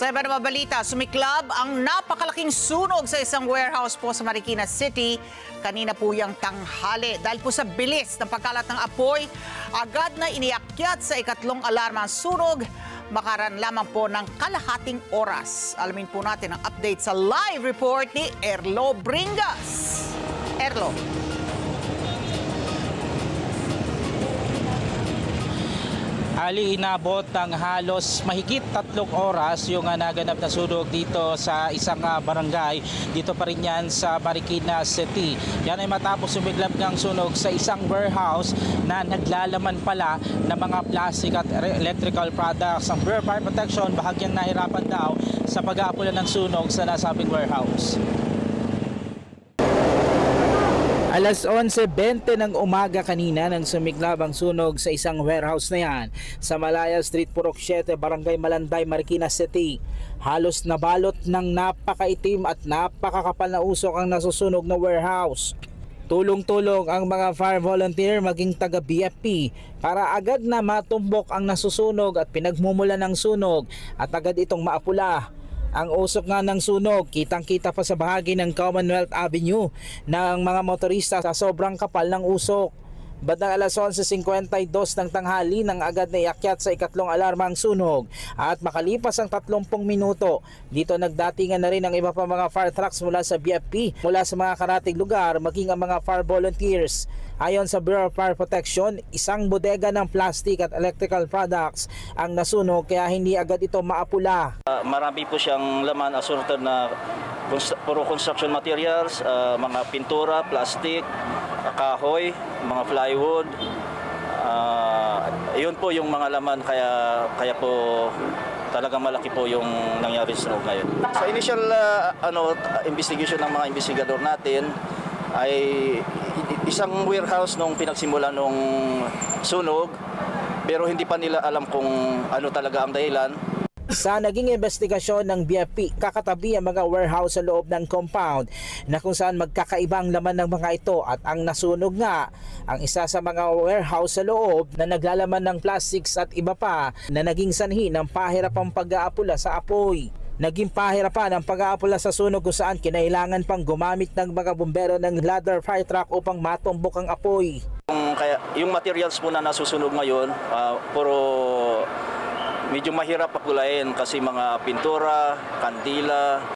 Sa iba na balita, sumiklab ang napakalaking sunog sa isang warehouse po sa Marikina City. Kanina po yung tanghali. Dahil po sa bilis ng pagkalat ng apoy, agad na iniakyat sa ikatlong alarma ang sunog. Makaran lamang po ng kalahating oras. Alamin po natin ang update sa live report ni Erlo Bringas. Erlo. Ali, inabot ng halos mahigit 3 oras yung naganap na sunog dito sa isang barangay. Dito pa rin yan sa Marikina City. Yan ay matapos sumiklab ng sunog sa isang warehouse na naglalaman pala ng mga plastic at electrical products. Ang Bureau of Fire Protection bahagyang nahirapan daw sa pag-aapula ng sunog sa nasabing warehouse. Alas 11:20 ng umaga kanina nang sumiklab ang sunog sa isang warehouse na yan sa Malaya Street, Purok 7, Barangay Malanday, Marikina City. Halos nabalot ng napakaitim at napakakapal na usok ang nasusunog na warehouse. Tulong-tulong ang mga fire volunteer maging taga BFP para agad na matumbok ang nasusunog at pinagmumula ng sunog at agad itong maapula. Ang usok nga ng sunog, kitang-kita pa sa bahagi ng Commonwealth Avenue ng mga motorista sa sobrang kapal ng usok. Bandang alas 11:52 ng tanghali nang agad na iakyat sa ikatlong alarma ang sunog at makalipas ang 30 minuto, dito nagdatingan na rin ang iba pa mga fire trucks mula sa BFP, mula sa mga karatig lugar, maging ang mga fire volunteers. Ayon sa Bureau of Fire Protection, isang bodega ng plastic at electrical products ang nasunog kaya hindi agad ito maapula. Marami po siyang laman, assorted na puro construction materials, mga pintura, plastic, kahoy, mga plywood. Yun po yung mga laman, kaya po talagang malaki po yung nangyari sa sunog ngayon. Sa initial investigation ng mga investigador natin ay isang warehouse nung pinagsimula nung sunog, pero hindi pa nila alam kung ano talaga ang dahilan. Sa naging investigasyon ng BFP, kakatabi ang mga warehouse sa loob ng compound na kung saan magkakaibang laman ng mga ito at ang nasunog nga ang isa sa mga warehouse sa loob na naglalaman ng plastics at iba pa na naging sanhi ng pahirapang pag-aapula sa apoy. Naging pahirapan ang pag-aapula sa sunog kung saan kinailangan pang gumamit ng mga bumbero ng ladder fire truck upang matumbok ang apoy. Yung materials po na nasusunog ngayon, puro medyo mahirap pakulain kasi mga pintura, kandila,